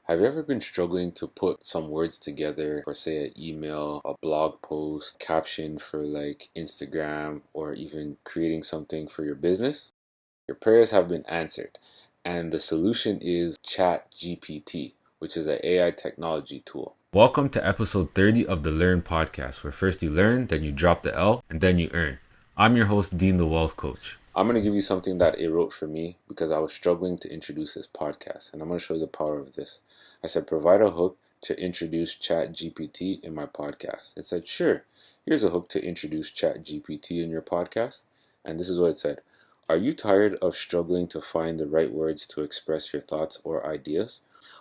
Have you ever been struggling to put some words together for, say, an email, a blog post, caption for like Instagram, or even creating something for your business? Your prayers have been answered, and the solution is ChatGPT, which is an AI technology tool. Welcome to episode 30 of the Learn podcast, where first you learn, then you drop the L, and then you earn. I'm your host, Dean the Wealth Coach. I'm going to give you something that it wrote for me because I was struggling to introduce this podcast, and I'm going to show you the power of this. I said, provide a hook to introduce ChatGPT in my podcast. It said, sure, here's a hook to introduce ChatGPT in your podcast. And this is what it said. Are you tired of struggling to find the right words to express your thoughts or ideas?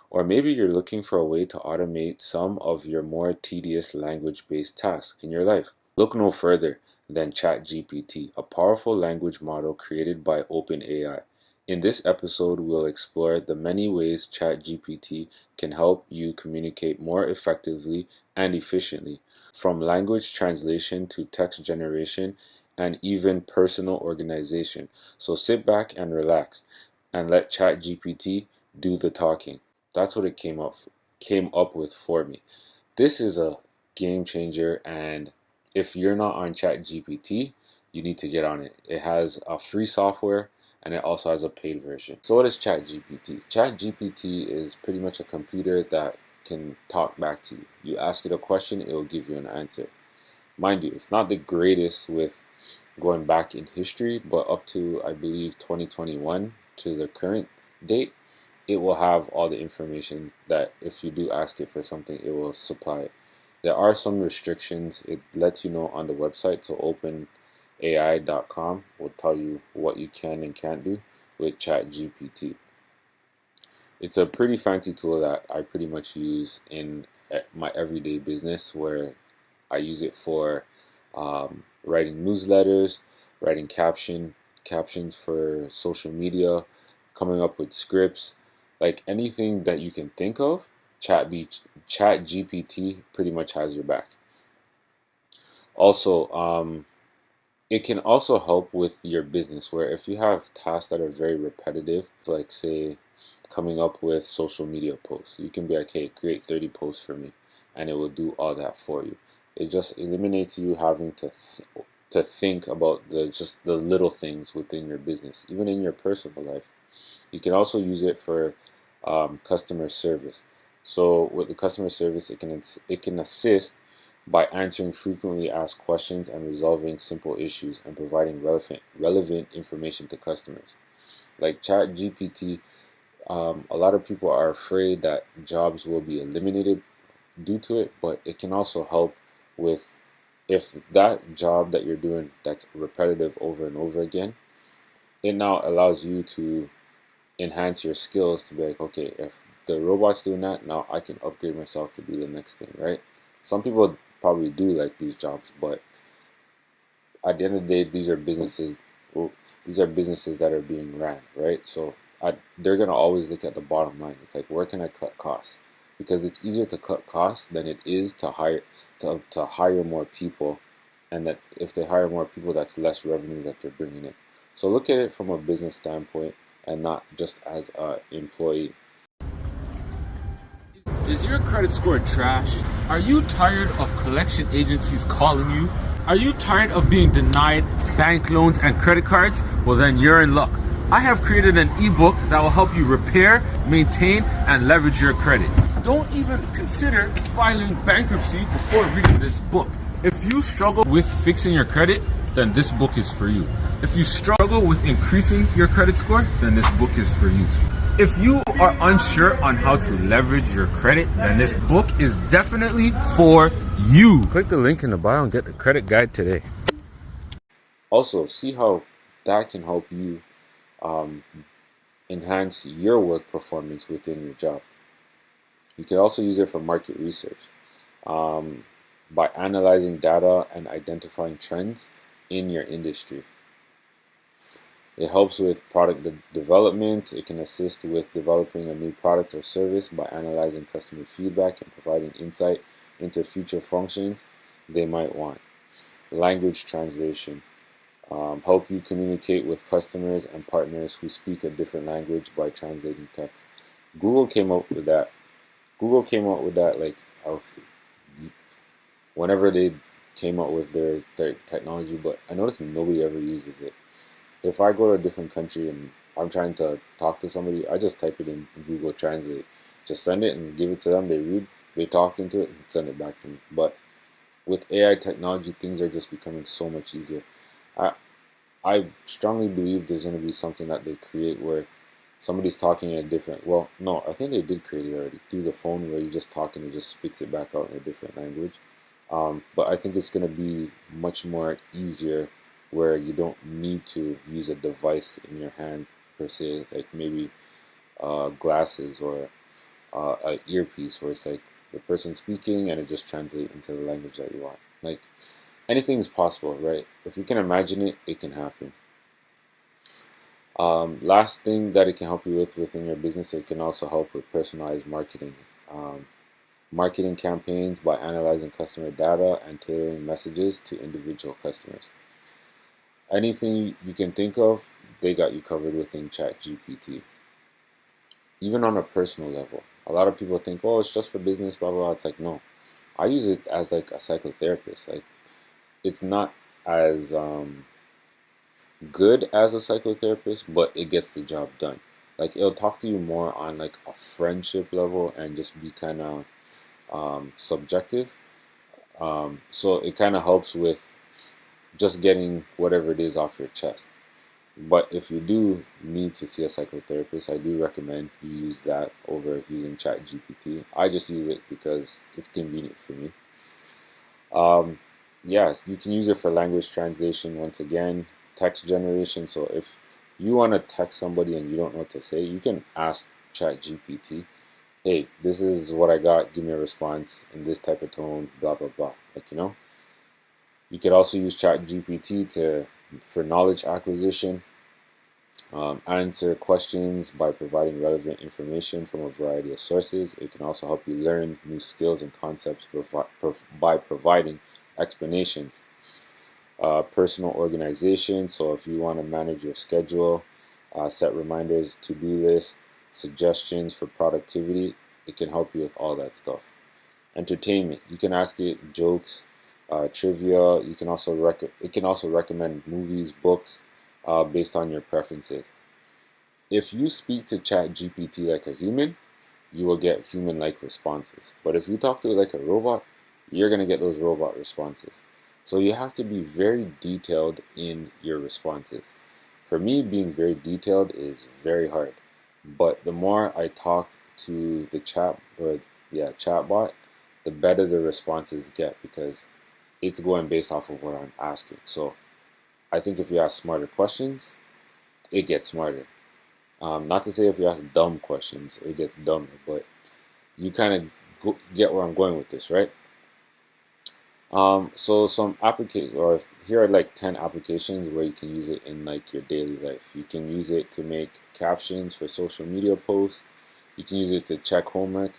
Or maybe you're looking for a way to automate some of your more tedious language-based tasks in your life. Look no further than ChatGPT, a powerful language model created by OpenAI. In this episode, we'll explore the many ways ChatGPT can help you communicate more effectively and efficiently, from language translation to text generation and even personal organization. So sit back and relax and let ChatGPT do the talking. That's what it came up with for me. This is a game changer, and if you're not on ChatGPT, you need to get on it. It has a free software and it also has a paid version. So what is ChatGPT? ChatGPT is pretty much a computer that can talk back to you. You ask it a question, it will give you an answer. Mind you, it's not the greatest with going back in history, but up to, I believe, 2021 to the current date, it will have all the information that if you do ask it for something, it will supply it. There are some restrictions. It lets you know on the website, so openai.com will tell you what you can and can't do with ChatGPT. It's a pretty fancy tool that I pretty much use in my everyday business, where I use it for writing newsletters, writing captions for social media, coming up with scripts, like anything that you can think of. ChatGPT pretty much has your back. Also, it can also help with your business, where if you have tasks that are very repetitive, like say coming up with social media posts, you can be like, hey, create 30 posts for me, and it will do all that for you. It just eliminates you having to think about the little things within your business, even in your personal life. You can also use it for customer service. So with the customer service, it can assist by answering frequently asked questions and resolving simple issues and providing relevant information to customers. Like ChatGPT, a lot of people are afraid that jobs will be eliminated due to it, but it can also help with, if that job that you're doing that's repetitive over and over again, it now allows you to enhance your skills to be like, okay, if the robot's doing that, now I can upgrade myself to do the next thing, right? Some people probably do like these jobs, but at the end of the day, these are businesses. Well, these are businesses that are being ran, right? So they're gonna always look at the bottom line. It's like, where can I cut costs? Because it's easier to cut costs than it is to hire more people, and that if they hire more people, that's less revenue that they're bringing in. So look at it from a business standpoint and not just as an employee. Is your credit score trash? Are you tired of collection agencies calling you? Are you tired of being denied bank loans and credit cards? Well, then you're in luck. I have created an ebook that will help you repair, maintain, and leverage your credit. Don't even consider filing bankruptcy before reading this book. If you struggle with fixing your credit, then this book is for you. If you struggle with increasing your credit score, then this book is for you. If you are unsure on how to leverage your credit, then this book is definitely for you. Click the link in the bio and get the credit guide today. Also, see how that can help you enhance your work performance within your job. You can also use it for market research by analyzing data and identifying trends in your industry. It helps with product development. It can assist with developing a new product or service by analyzing customer feedback and providing insight into future functions they might want. Language translation. Help you communicate with customers and partners who speak a different language by translating text. Google came up with that Google came out with that like whenever they came out with their technology, but I noticed nobody ever uses it. If I go to a different country and I'm trying to talk to somebody, I just type it in Google Translate. Just send it and give it to them. They read, they talk into it, and send it back to me. But with AI technology, things are just becoming so much easier. I I strongly believe there's going to be something that they create where somebody's talking in a different. Well, no, I think they did create it already through the phone where you just talk and it just spits it back out in a different language. But I think it's going to be much more easier where you don't need to use a device in your hand per se, like maybe glasses or an earpiece where it's like the person speaking and it just translates into the language that you want. Like anything's possible, right? If you can imagine it, it can happen. Last thing that it can help you with within your business, it can also help with personalized marketing. Um, Marketing campaigns by analyzing customer data and tailoring messages to individual customers. Anything you can think of, they got you covered within ChatGPT. Even on a personal level, a lot of people think, oh, it's just for business, blah blah blah. It's like no, I use it as like a psychotherapist. Like it's not as good as a psychotherapist, but it gets the job done. Like it'll talk to you more on like a friendship level and just be kind of subjective. So it kind of helps with just getting whatever it is off your chest. But if you do need to see a psychotherapist, I do recommend you use that over using ChatGPT. I just use it because it's convenient for me. Um, yes, you can use it for language translation once again, text generation. So if you want to text somebody and you don't know what to say, you can ask ChatGPT, hey, this is what I got, give me a response in this type of tone, blah, blah, blah. Like, you know, you could also use ChatGPT for knowledge acquisition, answer questions by providing relevant information from a variety of sources. It can also help you learn new skills and concepts by providing explanations. Personal organization. So if you want to manage your schedule, set reminders, to-do lists, suggestions for productivity, it can help you with all that stuff. Entertainment. You can ask it jokes, trivia. You can also it can also recommend movies, books, based on your preferences. If you speak to ChatGPT like a human, you will get human-like responses. But if you talk to it like a robot, you're gonna get those robot responses. So you have to be very detailed in your responses. For me, being very detailed is very hard. But the more I talk to the chatbot, the better the responses get because it's going based off of what I'm asking. So I think if you ask smarter questions, it gets smarter. Not to say if you ask dumb questions, it gets dumber, but you kind of get where I'm going with this, right? So some application or here are like 10 applications where you can use it in like your daily life. You can use it to make captions for social media posts. You can use it to check homework.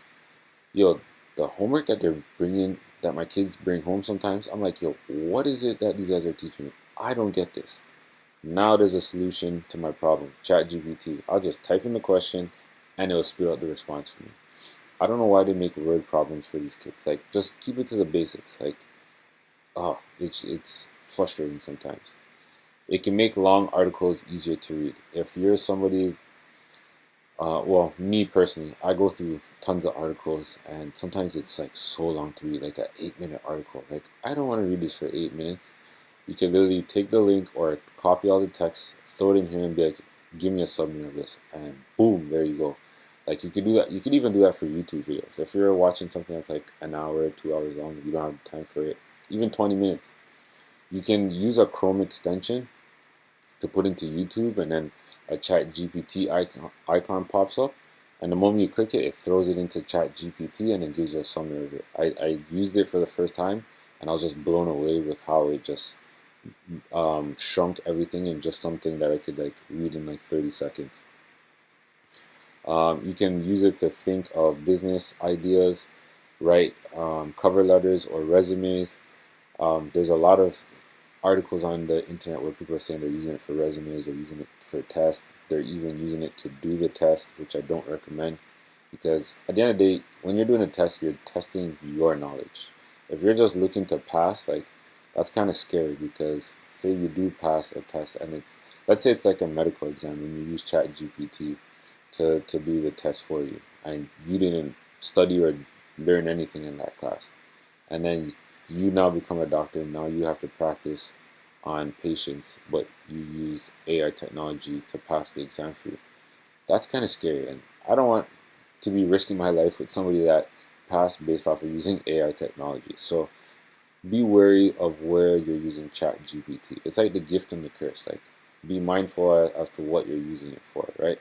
Yo, the homework that they're bringing, that my kids bring home sometimes, I'm like, yo, what is it that these guys are teaching me? I don't get this. Now there's a solution to my problem. ChatGPT. I'll just type in the question and it'll spit out the response for me. I don't know why they make word problems for these kids. Like, just keep it to the basics. Like, oh, it's frustrating sometimes. It can make long articles easier to read. If you're somebody, well, me personally, I go through tons of articles, and sometimes it's like so long to read, like an 8-minute article. Like, I don't want to read this for 8 minutes. You can literally take the link or copy all the text, throw it in here, and be like, give me a summary of this, and boom, there you go. Like you could do that. You could even do that for YouTube videos. If you're watching something that's like an hour, 2 hours long, you don't have time for it. Even 20 minutes. You can use a Chrome extension to put into YouTube, and then a Chat GPT icon pops up, and the moment you click it, it throws it into Chat GPT and it gives you a summary of it. I used it for the first time, and I was just blown away with how it just shrunk everything in just something that I could like read in like 30 seconds. You can use it to think of business ideas, write cover letters or resumes. There's a lot of articles on the internet where people are saying they're using it for resumes, they're using it for tests, they're even using it to do the test, which I don't recommend. because at the end of the day, when you're doing a test, you're testing your knowledge. If you're just looking to pass, like that's kind of scary because say you do pass a test and let's say it's like a medical exam and you use ChatGPT to do the test for you and you didn't study or learn anything in that class. And then you now become a doctor and now you have to practice on patients, but you use AI technology to pass the exam for you. That's kind of scary, and I don't want to be risking my life with somebody that passed based off of using AI technology. So be wary of where you're using Chat GPT. It's like the gift and the curse. Like be mindful as to what you're using it for, right?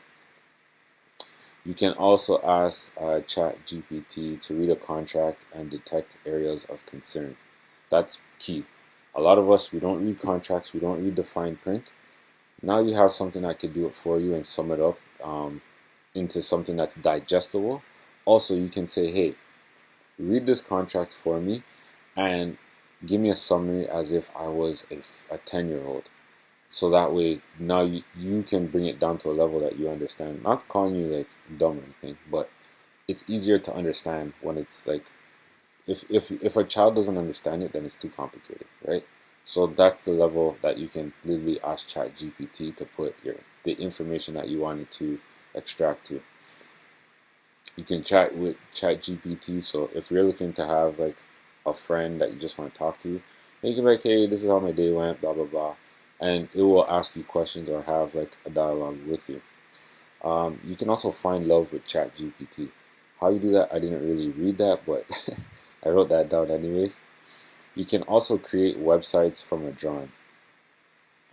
You can also ask Chat GPT to read a contract and detect areas of concern. That's key. A lot of us, we don't read contracts, we don't read the fine print. Now you have something that could do it for you and sum it up into something that's digestible. Also, you can say, hey, read this contract for me and give me a summary as if I was a 10-year-old. So that way, now you can bring it down to a level that you understand. Not calling you like dumb or anything, but it's easier to understand when it's like, if a child doesn't understand it, then it's too complicated, right? So that's the level that you can literally ask ChatGPT to put the information that you wanted to extract to. You can chat with ChatGPT. So if you're looking to have like a friend that you just want to talk to, then you can be like, hey, this is how my day went, blah blah blah, and it will ask you questions or have like a dialogue with you. You can also find love with ChatGPT. How you do that, I didn't really read that, but I wrote that down anyways. You can also create websites from a drawing.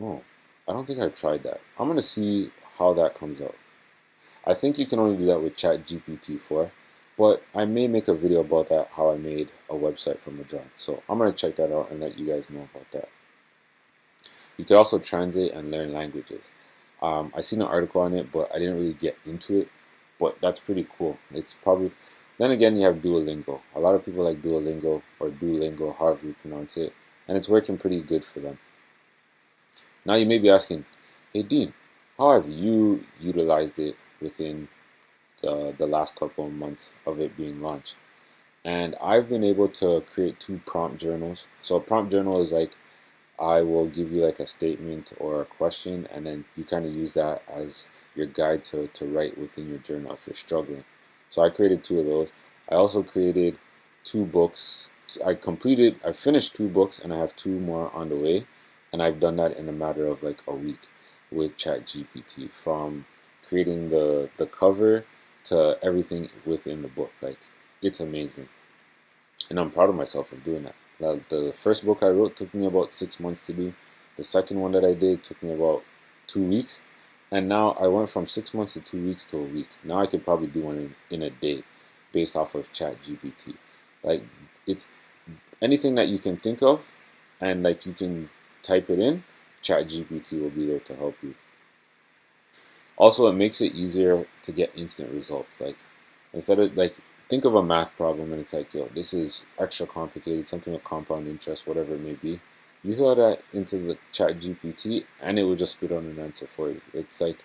Oh, I don't think I've tried that. I'm gonna see how that comes out. I think you can only do that with ChatGPT 4, but I may make a video about that, how I made a website from a drawing. So I'm gonna check that out and let you guys know about that. You could also translate and learn languages. I seen an article on it, but I didn't really get into it. But that's pretty cool. It's probably then again you have Duolingo. A lot of people like Duolingo or Duolingo, however you pronounce it, and it's working pretty good for them. Now you may be asking, hey Dean, how have you utilized it within the last couple of months of it being launched? And I've been able to create 2 prompt journals. So a prompt journal is like I will give you like a statement or a question, and then you kind of use that as your guide to write within your journal if you're struggling. So I created 2 of those. I also created 2 books. I finished 2 books and I have 2 more on the way. And I've done that in a matter of like a week with ChatGPT, from creating the cover to everything within the book. Like it's amazing. And I'm proud of myself for doing that. The first book I wrote took me about 6 months to do. The second one that I did took me about 2 weeks. And now I went from 6 months to 2 weeks to a week. Now I could probably do one in a day based off of ChatGPT. Like it's anything that you can think of and like you can type it in, ChatGPT will be there to help you. Also, it makes it easier to get instant results. Like instead of like think of a math problem and it's like, yo, this is extra complicated, something with compound interest, whatever it may be. You throw that into the ChatGPT and it will just spit out an answer for you. It's like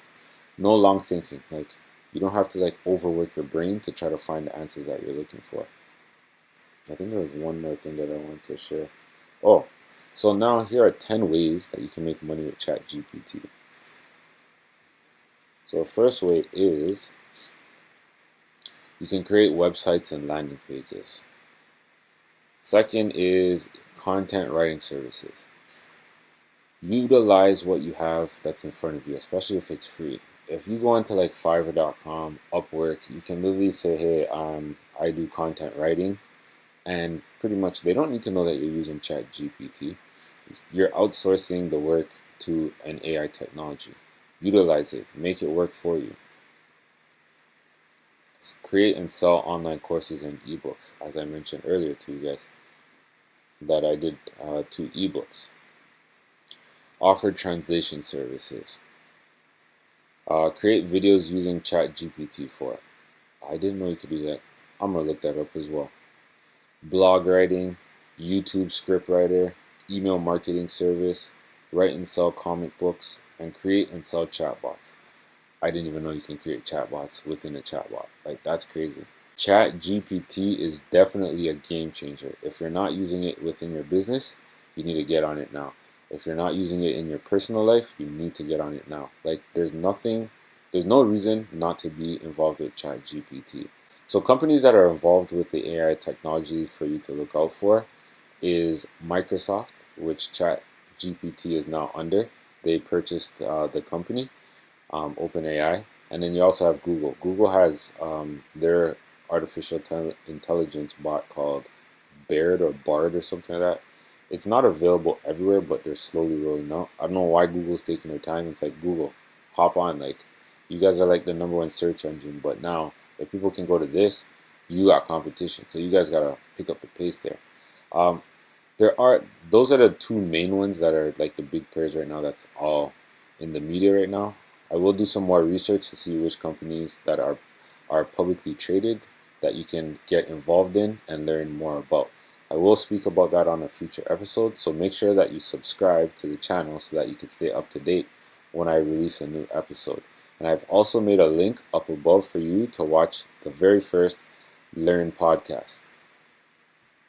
no long thinking. Like you don't have to like overwork your brain to try to find the answers that you're looking for. I think there was one more thing that I wanted to share. Oh, so now here are 10 ways that you can make money with ChatGPT. So the first way is you can create websites and landing pages. Second is content writing services. Utilize what you have that's in front of you, especially if it's free. If you go into like Fiverr.com, Upwork, you can literally say, hey, I do content writing. And pretty much they don't need to know that you're using ChatGPT. You're outsourcing the work to an AI technology. Utilize it. Make it work for you. Create and sell online courses and ebooks, as I mentioned earlier to you guys, that I did 2 ebooks. Offer translation services. Create videos using ChatGPT 4. I didn't know you could do that. I'm going to look that up as well. Blog writing, YouTube script writer, email marketing service, write and sell comic books, and create and sell chatbots. I didn't even know you can create chatbots within a chatbot. Like, that's crazy. ChatGPT is definitely a game changer. If you're not using it within your business, you need to get on it now. If you're not using it in your personal life, you need to get on it now. Like, there's no reason not to be involved with ChatGPT. So companies that are involved with the AI technology for you to look out for is Microsoft, which ChatGPT is now under. They purchased the company, OpenAI, and then you also have Google. Google has their artificial intelligence bot called Bard or something like that. It's not available everywhere, but they're slowly rolling out. I don't know why Google's taking their time. It's like, Google, hop on. Like, you guys are like the #1 search engine, but now if people can go to this, you got competition. So you guys gotta pick up the pace there. Um, those are the two main ones that are like the big players right now. That's all in the media right now. I will do some more research to see which companies that are publicly traded that you can get involved in and learn more about. I will speak about that on a future episode, so make sure that you subscribe to the channel so that you can stay up to date when I release a new episode. And I've also made a link up above for you to watch the very first Learn podcast.